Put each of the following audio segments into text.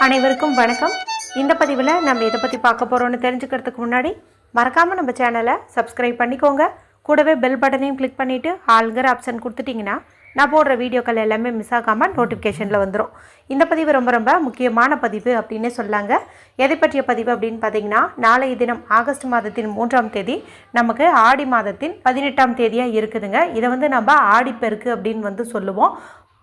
அனைவருக்கும் வணக்கம். இந்த பதிவில் நம்ம இதை பற்றி பார்க்க போகிறோன்னு தெரிஞ்சுக்கிறதுக்கு முன்னாடி மறக்காமல் நம்ம சேனலை சப்ஸ்கிரைப் பண்ணிக்கோங்க. கூடவே பெல் பட்டனையும் கிளிக் பண்ணிவிட்டு ஆளுங்கிற ஆப்ஷன் கொடுத்துட்டிங்கன்னா நான் போடுற வீடியோக்கள் எல்லாமே மிஸ் ஆகாமல் நோட்டிஃபிகேஷனில் வந்துடும். இந்த பதிவு ரொம்ப ரொம்ப முக்கியமான பதிவு அப்படின்னே சொல்லாங்க. எதை பற்றிய பதிவு அப்படின்னு பார்த்தீங்கன்னா, நாளைய தினம் ஆகஸ்ட் மாதத்தின் 3ஆம் தேதி நமக்கு ஆடி மாதத்தின் 18ஆம் தேதியாக இருக்குதுங்க. இதை நம்ம ஆடிப்பெருக்கு அப்படின்னு சொல்லுவோம்.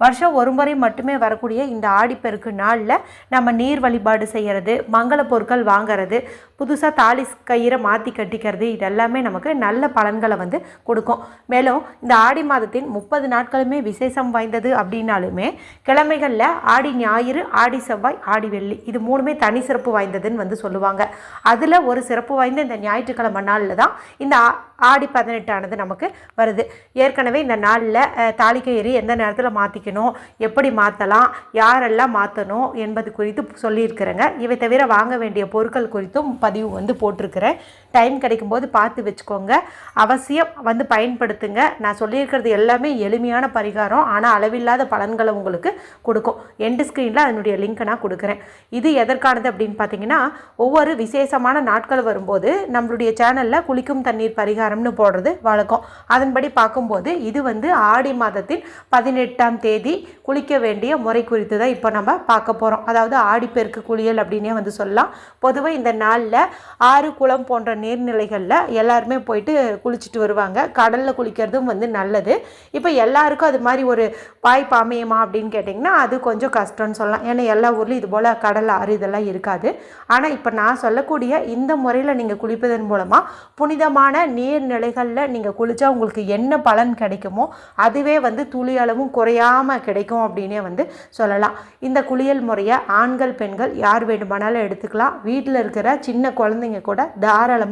வருஷம் ஒரு முறை மட்டுமே வரக்கூடிய இந்த ஆடிப்பெருக்கு நாளில் நம்ம நீர் வழிபாடு செய்கிறது, மங்கள பொருட்கள் வாங்கிறது, புதுசாக தாலி கயிறை மாற்றி கட்டிக்கிறது, இதெல்லாமே நமக்கு நல்ல பலன்களை கொடுக்கும். மேலும் இந்த ஆடி மாதத்தின் 30 நாட்களுமே விசேஷம் வாய்ந்தது அப்படின்னாலுமே கிழமைகளில் ஆடி ஞாயிறு, ஆடி செவ்வாய், ஆடி வெள்ளி இது மூணுமே தனி சிறப்பு வாய்ந்ததுன்னு சொல்லுவாங்க. அதில் ஒரு சிறப்பு வாய்ந்த இந்த ஞாயிற்றுக்கிழமை நாளில் தான் இந்த ஆடி 18 நமக்கு வருது. ஏற்கனவே இந்த நாளில் தாலி கயிறு எந்த நேரத்தில் மாற்றிக்கணும், எப்படி மாற்றலாம், யாரெல்லாம் மாற்றணும் என்பது குறித்து சொல்லியிருக்கிறேங்க. இவை தவிர வாங்க வேண்டிய பொருட்கள் குறித்தும் பதிவு போட்டிருக்கிறேன். டைம் கிடைக்கும்போது பார்த்து வச்சுக்கோங்க. அவசியம் பயன்படுத்துங்க. நான் சொல்லியிருக்கிறது எல்லாமே எளிமையான பரிகாரம், ஆனால் அளவில்லாத பலன்களை உங்களுக்கு கொடுக்கும். எண்டு ஸ்க்ரீனில் அதனுடைய லிங்க்கை நான் கொடுக்குறேன். இது எதற்கானது அப்படின்னு பார்த்தீங்கன்னா, ஒவ்வொரு விசேஷமான நாட்கள் வரும்போது நம்மளுடைய சேனலில் குளிக்கும் தண்ணீர் பரிகாரம்னு போடுறது வழக்கம். அதன்படி பார்க்கும்போது இது ஆடி மாதத்தின் 18ஆம் தேதி குளிக்க வேண்டிய முறை குறித்து தான் இப்போ நம்ம பார்க்க போகிறோம். அதாவது ஆடிப்பெருக்கு குளியல் அப்படின்னே சொல்லலாம். பொதுவாக இந்த நாளில் ஆறு, குளம் போன்ற நீர்நிலைகளில் எல்லாருமே போயிட்டு குளிச்சுட்டு வருவாங்க. கடலில் குளிக்கிறதும் நல்லது. இப்போ எல்லாருக்கும் அது மாதிரி ஒரு வாய்ப்பு அமையுமா அப்படின்னு கேட்டிங்கன்னா அது கொஞ்சம் கஷ்டம்னு சொல்லலாம். ஏன்னா எல்லா ஊர்லேயும் இது போல் கடல், ஆறு இதெல்லாம் இருக்காது. ஆனால் இப்போ நான் சொல்லக்கூடிய இந்த முறையில் நீங்கள் குளிப்பதன் மூலமாக புனிதமான நீர்நிலைகளில் நீங்கள் குளித்தா உங்களுக்கு என்ன பலன் கிடைக்குமோ அதுவே துளி அளவும் குறையாமல் கிடைக்கும் அப்படின்னே சொல்லலாம். இந்த குளியல் முறையை ஆண்கள், பெண்கள் யார் வேண்டுமானாலும் எடுத்துக்கலாம். வீட்டில் இருக்கிற சின்ன குழந்தைங்க கூட தாராளமாக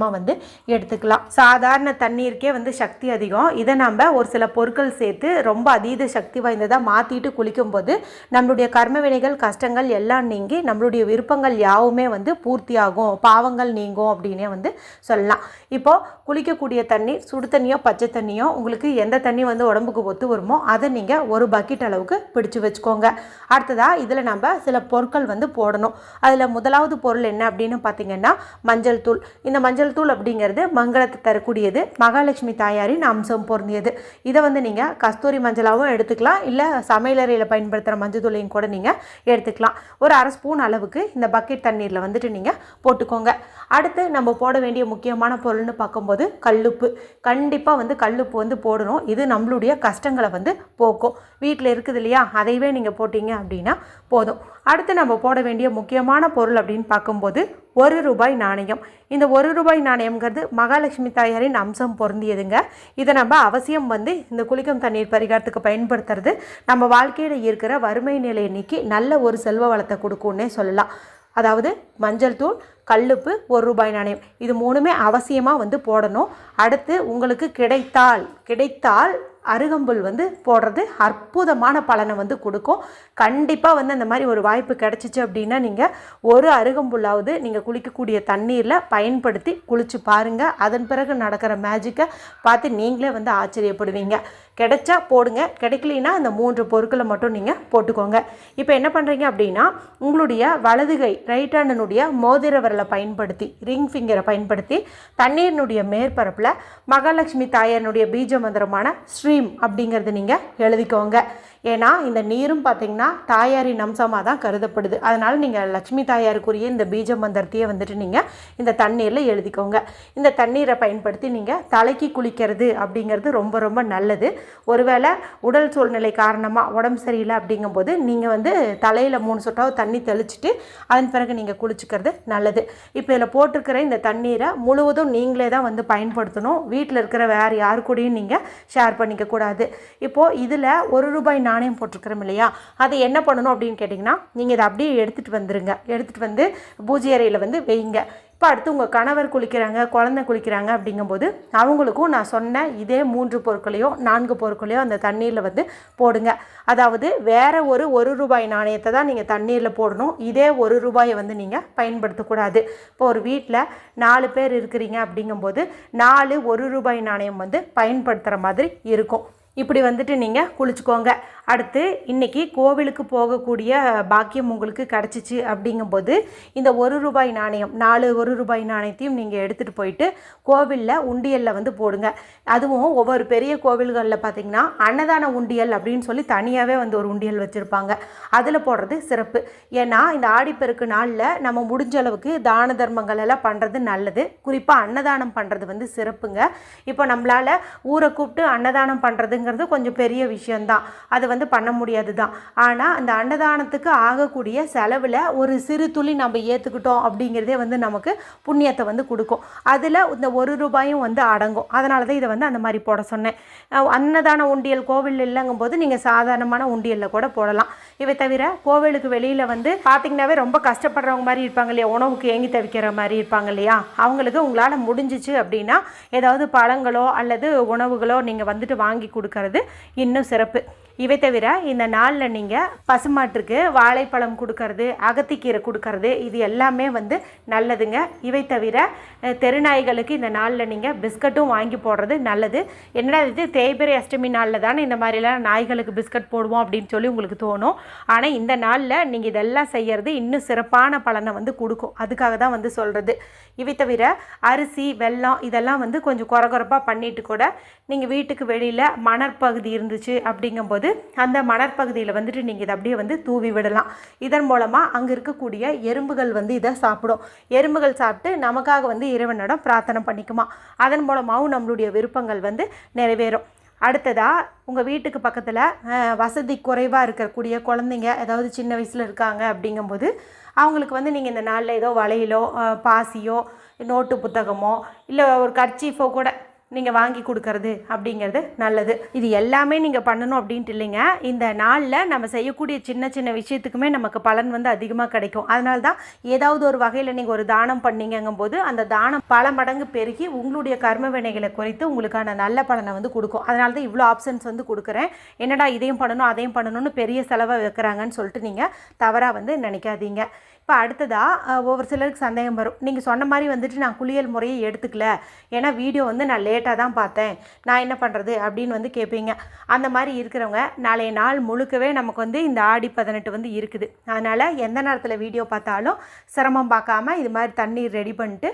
எடுத்துக்கலாம். சாதாரண தண்ணீருக்கே சக்தி அதிகம். இதை நம்ம ஒரு சில பொருட்கள் சேர்த்து ரொம்ப அதீத சக்தி வாய்ந்ததாக மாற்றிட்டு குளிக்கும்போது நம்மளுடைய கர்ம வினைகள், கஷ்டங்கள் எல்லாம் நீங்கி நம்மளுடைய விருப்பங்கள் யாவுமே பூர்த்தியாகும், பாவங்கள் நீங்கும் அப்படின்னே சொல்லலாம். இப்போது குளிக்கக்கூடிய தண்ணீர் சுடு தண்ணியோ பச்சை தண்ணியோ உங்களுக்கு எந்த தண்ணி உடம்புக்கு ஒத்து வருமோ அதை நீங்கள் ஒரு பக்கெட் அளவுக்கு பிடிச்சு வச்சுக்கோங்க. அடுத்ததாக இதில் நம்ம சில பொருட்கள் போடணும். அதில் முதலாவது பொருள் என்ன அப்படின்னு பார்த்தீங்கன்னா மஞ்சள் தூள். இந்த மஞ்சள் தூள் அப்படிங்கிறது மங்களத்தை தரக்கூடியது, மகாலட்சுமி தாயாரின் அம்சம் பொருந்தியது. இதை நீங்கள் கஸ்தூரி மஞ்சளாகவும் எடுத்துக்கலாம், இல்லை சமையலறையில் பயன்படுத்துகிற மஞ்சள் தூளையும் கூட நீங்கள் எடுத்துக்கலாம். ஒரு அரை ஸ்பூன் அளவுக்கு இந்த பக்கெட் தண்ணீரில் நீங்கள் போட்டுக்கோங்க. அடுத்து நம்ம போட வேண்டிய முக்கியமான பொருள்னு பார்க்கும்போது கல்லுப்பு. கண்டிப்பாக கல்லுப்பு போடணும். இது நம்மளுடைய கஷ்டங்களை போக்கும். வீட்டில் இருக்குது இல்லையா, அதைவே நீங்கள் போட்டிங்க அப்படின்னா போதும். அடுத்து நம்ம போட வேண்டிய முக்கியமான பொருள் அப்படின்னு பார்க்கும்போது ₹1 நாணயம். இந்த ₹1 நாணயம்ங்கிறது மகாலட்சுமி தாயாரின் அம்சம் பொருந்தியதுங்க. இதை நம்ம அவசியம் இந்த குளிக்கும் தண்ணீர் பரிகாரத்துக்கு பயன்படுத்துறது நம்ம வாழ்க்கையில் இருக்கிற வறுமை நிலையை நீக்கி நல்ல ஒரு செல்வ வளத்தை கொடுக்கும்னே சொல்லலாம். அதாவது மஞ்சள் தூள், கல்லுப்பு, ₹1 நாணயம் இது மூணுமே அவசியமாக போடணும். அடுத்து உங்களுக்கு கிடைத்தால் அருகம்புல் போடுறது அற்புதமான பலனை கொடுக்கும். கண்டிப்பாக அந்த மாதிரி ஒரு வாய்ப்பு கிடச்சிச்சு அப்படின்னா நீங்கள் ஒரு அருகம்புல்லாவது நீங்கள் குளிக்கக்கூடிய தண்ணீரில் பயன்படுத்தி குளித்து பாருங்கள். அதன் பிறகு நடக்கிற மேஜிக்கை பார்த்து நீங்களே ஆச்சரியப்படுவீங்க. கிடைச்சா போடுங்க, கிடைக்கலனா இந்த 3 பொருட்களை மட்டும் நீங்கள் போட்டுக்கோங்க. இப்போ என்ன பண்ணுறீங்க அப்படின்னா, உங்களுடைய வலதுகை ரைட் ஹேண்டனுடைய மோதிர விரலை பயன்படுத்தி, ரிங் ஃபிங்கரை பயன்படுத்தி தண்ணீரினுடைய மேற்பரப்பில் மகாலட்சுமி தாயாரினுடைய பீஜ மந்திரமான ஸ்ரீம் அப்படிங்கிறது நீங்கள் எழுதிக்கோங்க. ஏன்னா இந்த நீரும் பார்த்திங்கன்னா தாயாரின் அம்சமாக தான் கருதப்படுது. அதனால் நீங்கள் லட்சுமி தாயாருக்குரிய இந்த பீஜ மந்திரத்தையே நீங்கள் இந்த தண்ணீரில் எழுதிக்கோங்க. இந்த தண்ணீரை பயன்படுத்தி நீங்கள் தலைக்கு குளிக்கிறது அப்படிங்கிறது ரொம்ப ரொம்ப நல்லது. ஒருவேளை உடல் சூழ்நிலை காரணமாக உடம்பு சரியில்லை அப்படிங்கும்போது நீங்கள் தலையில் 3 சொட்டாவது தண்ணி தெளிச்சுட்டு அதன் பிறகு நீங்கள் குளிச்சுக்கிறது நல்லது. இப்போ இதில் போட்டிருக்கிற இந்த தண்ணீரை முழுவதும் நீங்களே தான் பயன்படுத்தணும். வீட்டில் இருக்கிற வேறு யாரு கூடயும் நீங்கள் ஷேர் பண்ணிக்கக்கூடாது. இப்போது இதில் ₹1 நாணயம் போட்டிருக்கிறோம் இல்லையா, அதை என்ன பண்ணணும் அப்படின்னு கேட்டிங்கன்னா, நீங்கள் இதை அப்படியே எடுத்துகிட்டு வந்துடுங்க. எடுத்துகிட்டு பூஜை அறையில் வைங்க. இப்போ அடுத்து உங்கள் கணவர் குளிக்கிறாங்க, குழந்தை குளிக்கிறாங்க அப்படிங்கும்போது அவங்களுக்கும் நான் சொன்ன இதே 3 பொருட்களையோ 4 பொருட்களையோ அந்த தண்ணீரில் போடுங்க. அதாவது வேறு ஒரு ₹1 நாணயத்தை தான் நீங்கள் தண்ணீரில் போடணும். இதே ₹1 நீங்கள் பயன்படுத்தக்கூடாது. இப்போ ஒரு வீட்டில் 4 பேர் இருக்கிறீங்க அப்படிங்கும்போது 4 ₹1 நாணயம் பயன்படுத்துகிற மாதிரி இருக்கும். இப்படி வந்துட்டு நீங்கள் குளிச்சுக்கோங்க. அடுத்து இன்றைக்கி கோவிலுக்கு போகக்கூடிய பாக்கியம் உங்களுக்கு கிடச்சிச்சு அப்படிங்கும்போது இந்த ₹1 நாணயம் 4 ₹1 நாணயத்தையும் நீங்கள் எடுத்துகிட்டு போயிட்டு கோவிலில் உண்டியலில் வந்து போடுங்க. அதுவும் ஒவ்வொரு பெரிய கோவில்களில் பார்த்திங்கன்னா அன்னதான உண்டியல் அப்படின்னு சொல்லி தனியாகவே வந்து ஒரு உண்டியல் வச்சுருப்பாங்க. அதில் போடுறது சிறப்பு. ஏன்னா இந்த ஆடிப்பெருக்கு நாளில் நம்ம முடிஞ்ச அளவுக்கு தான தர்மங்கள் எல்லாம் பண்ணுறது நல்லது. குறிப்பாக அன்னதானம் பண்ணுறது வந்து சிறப்புங்க. இப்போ நம்மளால் ஊரை கூப்பிட்டு அன்னதானம் பண்ணுறதுங்கிறது கொஞ்சம் பெரிய விஷயந்தான், அது வந்து பண்ண முடியாது தான். ஆனால் அந்த அன்னதானத்துக்கு ஆகக்கூடிய செலவில் ஒரு சிறு துளி நம்ம ஏற்றுக்கிட்டோம் அப்படிங்கிறதே வந்து நமக்கு புண்ணியத்தை வந்து கொடுக்கும். அதில் இந்த ₹1 வந்து அடங்கும். அதனால தான் இதை வந்து அந்த மாதிரி போட சொன்னேன். அன்னதான உண்டியல் கோவில் இல்லைங்கும் போது நீங்கள் சாதாரணமான உண்டியலில் கூட போடலாம். இவை தவிர கோவிலுக்கு வெளியில் வந்து பார்த்திங்கனாவே ரொம்ப கஷ்டப்படுறவங்க மாதிரி இருப்பாங்க இல்லையா, உணவுக்கு ஏங்கி தவிக்கிற மாதிரி இருப்பாங்க இல்லையா, அவங்களுக்கு உங்களால் முடிஞ்சிச்சு அப்படின்னா ஏதாவது பழங்களோ அல்லது உணவுகளோ நீங்கள் வந்துட்டு வாங்கி கொடுக்கறது இன்னும் சிறப்பு. இவை தவிர இந்த நாளில் நீங்கள் பசுமாட்டுக்கு வாழைப்பழம் கொடுக்கறது, அகத்திக்கீரை கொடுக்கறது, இது எல்லாமே வந்து நல்லதுங்க. இவை தவிர தெருநாய்களுக்கு இந்த நாளில் நீங்கள் பிஸ்கட்டும் வாங்கி போடுறது நல்லது. என்னடா இது தேய்பிறை அஷ்டமி நாளில் தானே இந்த மாதிரிலாம் நாய்களுக்கு பிஸ்கட் போடுவோம் அப்படின்னு சொல்லி உங்களுக்கு தோணும். ஆனால் இந்த நாளில் நீங்கள் இதெல்லாம் செய்கிறது இன்னும் சிறப்பான பலனை வந்து கொடுக்கும். அதுக்காக தான் வந்து சொல்கிறது. இவை தவிர அரிசி வெல்லம் இதெல்லாம் வந்து கொஞ்சம் குறகுறப்பாக பண்ணிட்டு கூட நீங்கள் வீட்டுக்கு வெளியில் மணற்பகுதி இருந்துச்சு அப்படிங்கும்போது அந்த மணற்பகுதியில் வந்துட்டு நீங்கள் இதை அப்படியே வந்து தூவி விடலாம். இதன் மூலமாக அங்கே இருக்கக்கூடிய எறும்புகள் வந்து இதை சாப்பிடும். எறும்புகள் சாப்பிட்டு நமக்காக வந்து இறைவனிடம் பிரார்த்தனை பண்ணிக்குமா. அதன் மூலமாகவும் நம்மளுடைய விருப்பங்கள் வந்து நிறைவேறும். அடுத்ததாக உங்கள் வீட்டுக்கு பக்கத்தில் வசதி குறைவாக இருக்கக்கூடிய குழந்தைங்க ஏதாவது சின்ன வயசில் இருக்காங்க அப்படிங்கும்போது அவங்களுக்கு வந்து நீங்கள் இந்த நாளில் ஏதோ வளையலோ பாசியோ நோட்டு புத்தகமோ இல்லை ஒரு கர்ச்சீஃபோ கூட நீங்கள் வாங்கி கொடுக்கறது அப்படிங்கிறது நல்லது. இது எல்லாமே நீங்கள் பண்ணணும் அப்படின்ட்டு இல்லைங்க. இந்த நாளில் நம்ம செய்யக்கூடிய சின்ன சின்ன விஷயத்துக்குமே நமக்கு பலன் வந்து அதிகமாக கிடைக்கும். அதனால தான் ஏதாவது ஒரு வகையில் நீங்கள் ஒரு தானம் பண்ணீங்கும் போது அந்த தானம் பல மடங்கு பெருகி உங்களுடைய கர்ம வினைகளை குறைத்து உங்களுக்கான நல்ல பலனை வந்து கொடுக்கும். அதனால தான் இவ்வளோ ஆப்ஷன்ஸ் வந்து கொடுக்குறேன். என்னடா இதையும் பண்ணணும் அதையும் பண்ணணும்னு பெரிய செலவை வைக்கிறாங்கன்னு சொல்லிட்டு நீங்கள் தவறாக வந்து நினைக்காதீங்க. இப்போ அடுத்ததாக ஒவ்வொரு சிலருக்கு சந்தேகம் வரும், நீங்கள் சொன்ன மாதிரி வந்துட்டு நான் குளியல் முறையை எடுத்துக்கல, ஏன்னா வீடியோ வந்து நான் லேட்டாக தான் பார்த்தேன், நான் என்ன பண்ணுறது அப்படின்னு வந்து கேட்பீங்க. அந்த மாதிரி இருக்கிறவங்க நாளைய நாள் முழுக்கவே நமக்கு வந்து இந்த ஆடி 18 வந்து இருக்குது. அதனால் எந்த நேரத்தில் வீடியோ பார்த்தாலும் சிரமம் பார்க்காம இது மாதிரி தண்ணீர் ரெடி பண்ணிட்டு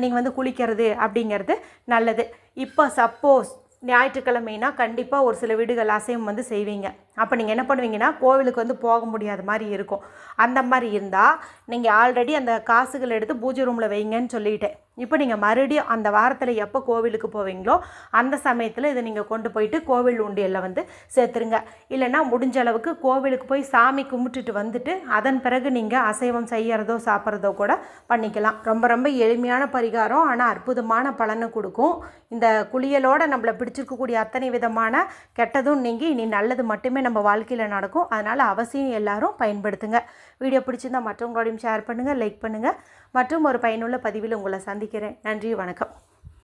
நீங்கள் வந்து குளிக்கிறது அப்படிங்கிறது நல்லது. இப்போ சப்போஸ் ஞாயிற்றுக்கிழமைனா கண்டிப்பாக ஒரு சில வீடுகள் அசைவம் வந்து செய்வீங்க. அப்போ நீங்கள் என்ன பண்ணுவீங்கன்னா கோவிலுக்கு வந்து போக முடியாத மாதிரி இருக்கும். அந்த மாதிரி இருந்தால் நீங்கள் ஆல்ரெடி அந்த காசுகள் எடுத்து பூஜை ரூமில் வைங்கன்னு சொல்லிட்டேன். இப்போ நீங்கள் மறுபடியும் அந்த வாரத்தில் எப்போ கோவிலுக்கு போவீங்களோ அந்த சமயத்தில் இதை நீங்கள் கொண்டு போயிட்டு கோவில் உண்டியலில் வந்து சேர்த்துருங்க. இல்லைன்னா முடிஞ்ச அளவுக்கு கோவிலுக்கு போய் சாமி கும்பிட்டுட்டு வந்துட்டு அதன் பிறகு நீங்கள் அசைவம் செய்கிறதோ சாப்பிட்றதோ கூட பண்ணிக்கலாம். ரொம்ப ரொம்ப எளிமையான பரிகாரம், ஆனால் அற்புதமான பலனை கொடுக்கும். இந்த குளியலோடு நம்மளை பிடிச்சிருக்கக்கூடிய அத்தனை விதமான கெட்டதும் நீங்கி இனி நல்லது மட்டுமே நம்ம வாழ்க்கையில் நடக்கும். அதனால் அவசியம் எல்லாரும் பயன்படுத்துங்க. வீடியோ பிடிச்சிருந்தால் மற்றவங்களோடையும் ஷேர் பண்ணுங்கள், லைக் பண்ணுங்கள். மற்றும் ஒரு பயனுள்ள பதிவில் உங்களை சந்திக்கிறேன். நன்றி, வணக்கம்.